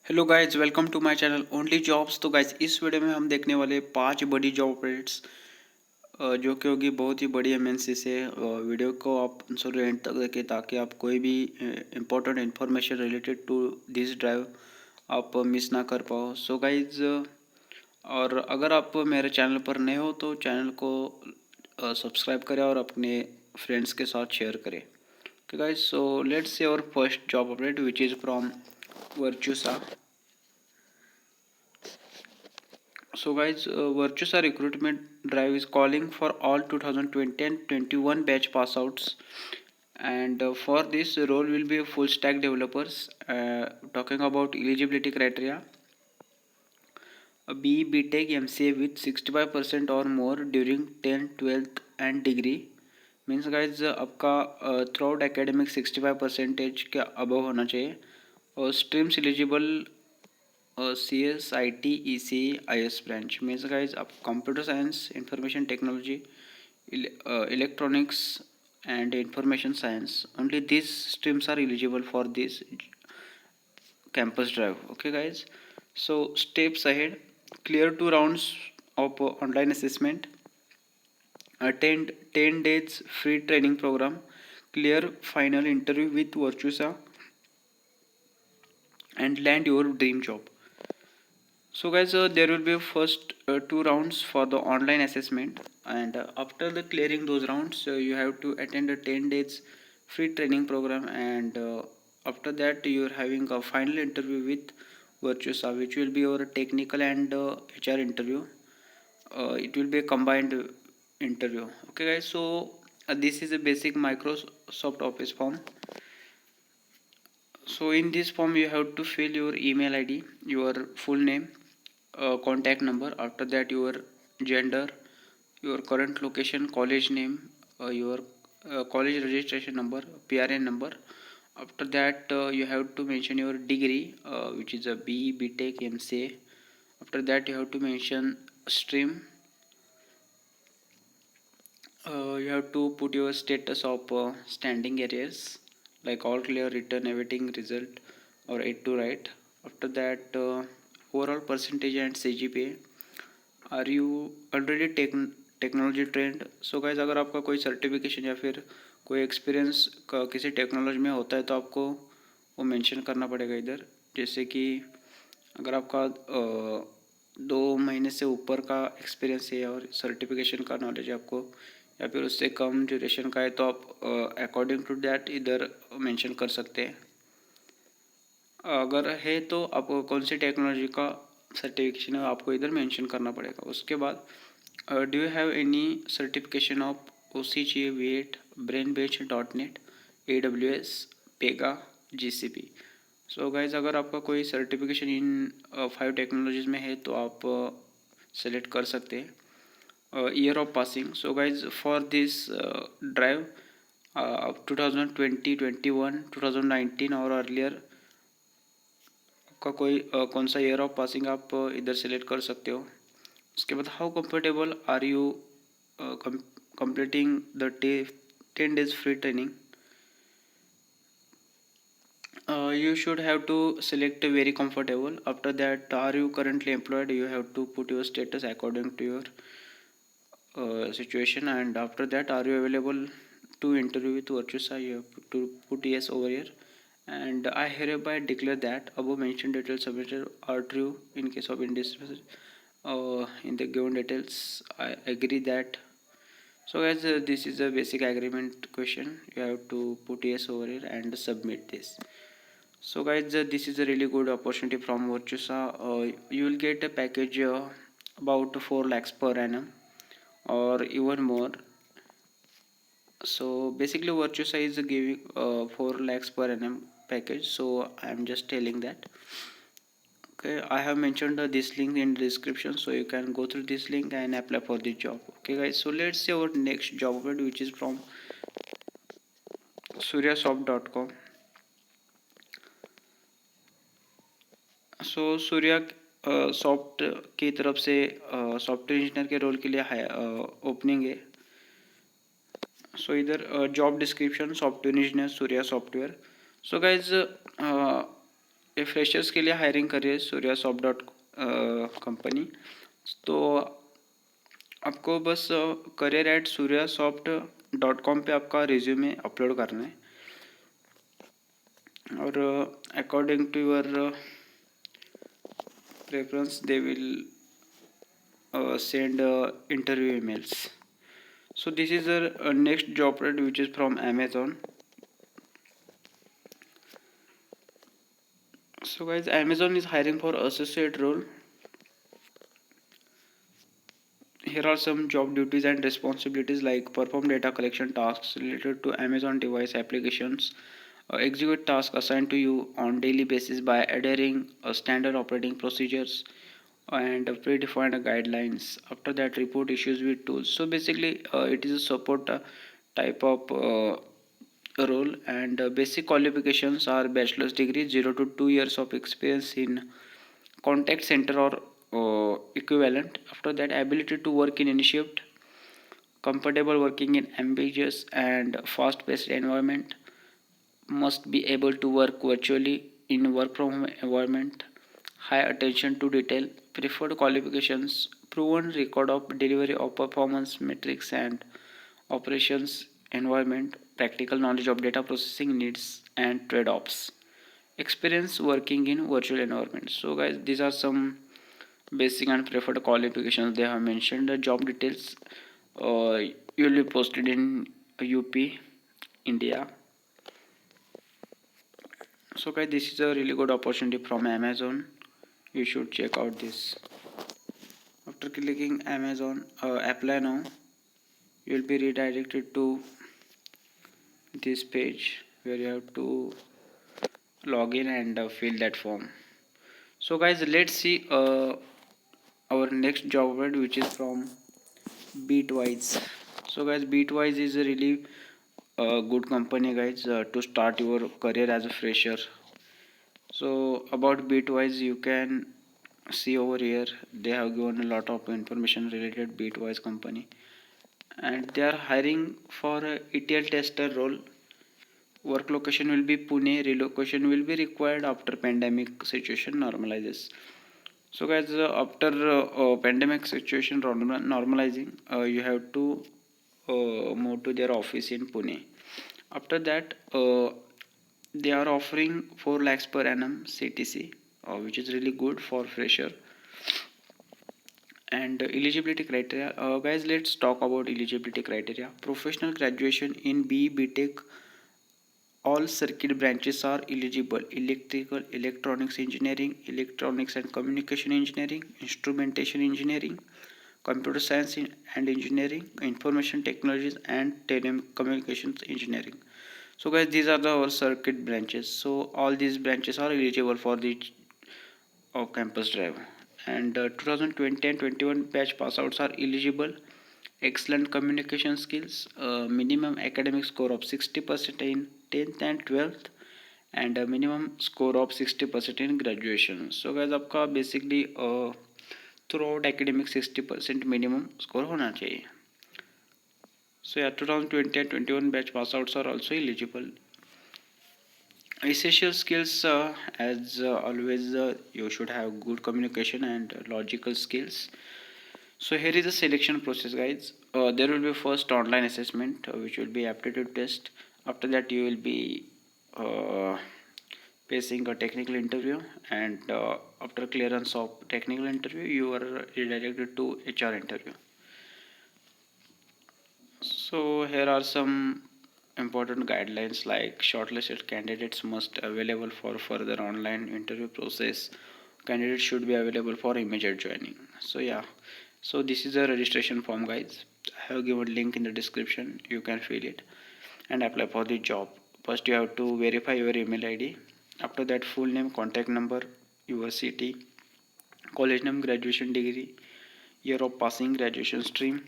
Hello guys, welcome to my channel only jobs. तो guys इस video में हम देखने वाले 5 बड़ी जॉब अपडेट्स जो कि होगी बहुत ही बड़ी एमएनसी से। वीडियो को आप शुरू एंड तक देखें ताकि आप कोई भी important information related to this drive आप मिस ना कर पाओ। सो गाइज, और अगर आप मेरे चैनल पर नए हो तो चैनल को सब्सक्राइब करें और अपने फ्रेंड्स के साथ शेयर करें। Okay guys, so let's see our first job update which is from Virtusa. So guys, Virtusa recruitment drive is calling for all 2020 and 21 batch pass outs, and for this role will be full stack developers. Talking about eligibility criteria, a BE BTech MCA with 65% or more during 10th 12th and degree means guys आपका throughout academic 65% के above होना चाहिए। और streams eligible C S I T E C I S branch means guys आप computer science information technology electronics and information science, only these streams are eligible for this campus drive. Okay guys, so steps ahead: clear 2 rounds of online assessment, attend 10 days free training program, clear final interview with Virtusa, and land your dream job. So guys, there will be first 2 rounds for the online assessment, and after the clearing those rounds, you have to attend a 10 days free training program, and after that you are having a final interview with Virtusa, which will be your technical and HR interview. It will be a combined interview. Okay guys, so this is a basic Microsoft Office form. So in this form you have to fill your email ID, your full name, contact number, after that your gender, your current location, college name, your college registration number, PRN number. After that you have to mention your degree, which is a B, BTech, MCA. After that you have to mention stream. You have to put your status of standing areas like all clear, written, awaiting result, or 8 to write. After that overall percentage and CGPA. Are you already technology trend. So guys, अगर आपका कोई certification या फिर कोई experience किसी technology में होता है तो आपको वो मेंशन करना पड़ेगा इधर। जैसे कि अगर आपका 2 महीने से ऊपर का एक्सपीरियंस है और सर्टिफिकेशन का नॉलेज है आपको, या फिर उससे कम ड्यूरेशन का है, तो आप अकॉर्डिंग टू दैट इधर मेंशन कर सकते हैं। अगर है तो आपको कौन सी टेक्नोलॉजी का सर्टिफिकेशन है आपको इधर मेंशन करना पड़ेगा। उसके बाद do you have any certification of O C G wait Brainbench dot net A W S Pega G C P. So guys, अगर आपका कोई सर्टिफिकेशन इन 5 टेक्नोलॉजीज में है तो आप सेलेक्ट कर सकते हैं। Year of passing, so guys for this drive 2020 21 2019 और अर्लियर का कोई कौन सा ईयर ऑफ पासिंग आप इधर सेलेक्ट कर सकते हो। उसके बाद how comfortable are you completing the 10 days free training. You should have to select very comfortable. After that, are you currently employed? You have to put your status according to your situation, and after that, are you available to interview with Virtusa? You have to put yes over here. And I hereby declare that above mentioned details submitted are true in case of indiscrepancy in the given details. I agree that. So guys, this is a basic agreement question. You have to put yes over here and submit this. So guys, this is a really good opportunity from Virtusa. You will get a package about 4 lakhs per annum or even more. So basically Virtusa is giving 4 lakhs per annum package, so I am just telling that. Okay, I have mentioned this link in the description, so you can go through this link and apply for the job. Okay guys, so let's see our next job update, which is from suryasoft.com. So Surya soft की तरफ से software engineer के role के लिए opening है। सो इधर job description software engineer Surya software. So guys, ये freshers के लिए हायरिंग कर रही है सूर्या सॉफ्ट डॉट कंपनी। तो आपको बस career@suryasofts.com पे आपका रिज्यूमे अपलोड करना है और according to your preference they will send interview emails. So this is the next job role which is from Amazon. So guys, Amazon is hiring for associate role. Here are some job duties and responsibilities like perform data collection tasks related to Amazon device applications, execute tasks assigned to you on daily basis by adhering standard operating procedures and predefined guidelines. After that, report issues with tools. So basically, it is a support type of role, and basic qualifications are bachelor's degree, 0 to 2 years of experience in contact center or equivalent. After that, ability to work in any shift, comfortable working in ambiguous and fast-paced environment, must be able to work virtually in work from home environment, high attention to detail, preferred qualifications, proven record of delivery of performance metrics and operations environment, practical knowledge of data processing needs and trade-offs, experience working in virtual environments. So guys, these are some basic and preferred qualifications they have mentioned. The job details will be posted in UP, India. So guys, this is a really good opportunity from Amazon. You should check out this. After clicking Amazon apply now, you will be redirected to this page where you have to log in and fill that form. So guys, let's see our next job word, which is from Beatwise. So guys, Beatwise is a really good company guys to start your career as a fresher. So about Beatwise, you can see over here they have given a lot of information related Beatwise company, and they are hiring for a ETL tester role. Work location will be Pune. Relocation will be required after pandemic situation normalizes. So guys, after pandemic situation normalizing, you have to move to their office in Pune. After that, they are offering 4 lakhs per annum CTC, which is really good for fresher. And eligibility criteria, guys, let's talk about eligibility criteria. Professional graduation in BE BTech, all circuit branches are eligible: electrical, electronics engineering, electronics and communication engineering, instrumentation engineering, computer science and engineering, information technologies and telecommunications engineering. So guys, these are the our circuit branches. So all these branches are eligible for the campus drive. And 2020 and 21 batch passouts are eligible. Excellent communication skills, minimum academic score of 60% in 10th and 12th, and a minimum score of 60% in graduation. So guys, आपका basically throughout academic 60% minimum score होना चाहिए. So yeah, 2020 and 21 batch passouts are also eligible. Essential skills, as always, you should have good communication and logical skills. So here is the selection process, guys. There will be first online assessment, which will be aptitude test. After that, you will be uh, facing a technical interview, and after clearance of technical interview, you are redirected to HR interview. So here are some important guidelines like shortlisted candidates must available for further online interview process. Candidates should be available for immediate joining. So yeah, so this is a registration form, guys. I have given link in the description. You can fill it and apply for the job. First you have to verify your email ID. After that, full name, contact number, your city, college name, graduation degree, year of passing, graduation stream.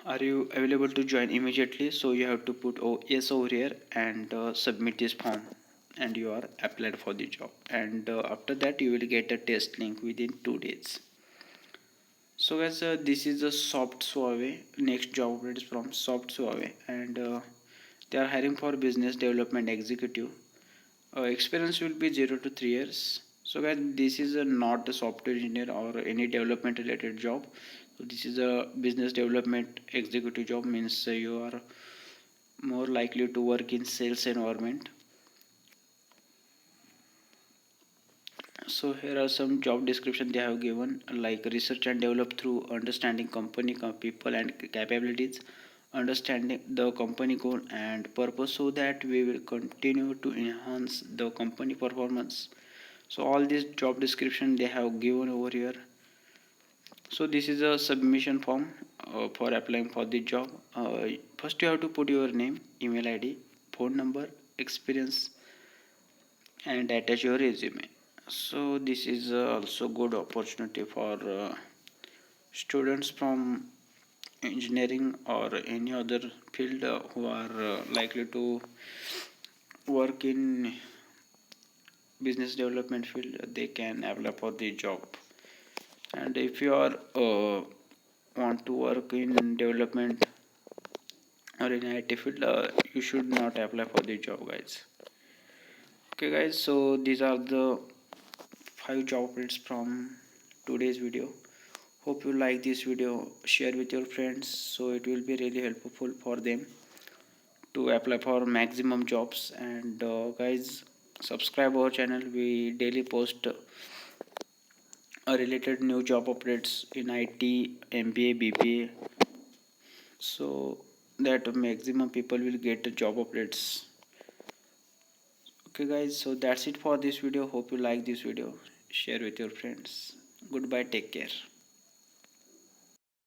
Are you available to join immediately? So you have to put yes over here and submit this form, and you are applied for the job. And after that, you will get a test link within 2 days. So guys, this is the Soft Suave. Next job is from Soft Suave, and They are hiring for business development executive. Experience will be 0 to 3 years. So guys, this is not a software engineer or any development related job. So this is a business development executive job, means you are more likely to work in sales environment. So here are some job description they have given, like research and develop through understanding company people and capabilities, understanding the company goal and purpose, so that we will continue to enhance the company performance. So all this job description they have given over here. So this is a submission form for applying for the job. First you have to put your name, email id, phone number, experience, and attach your resume. So this is also good opportunity for students from engineering or any other field who are likely to work in business development field. They can apply for the job. And if you are want to work in development or in IT field, you should not apply for the job, guys. Okay guys, so these are the 5 job updates from today's video. Hope you like this video. Share with your friends, so it will be really helpful for them to apply for maximum jobs. And guys, subscribe our channel. We daily post related new job updates in IT, MBA, BBA, so that maximum people will get the job updates. Okay guys, so that's it for this video. Hope you like this video. Share with your friends. Goodbye, take care.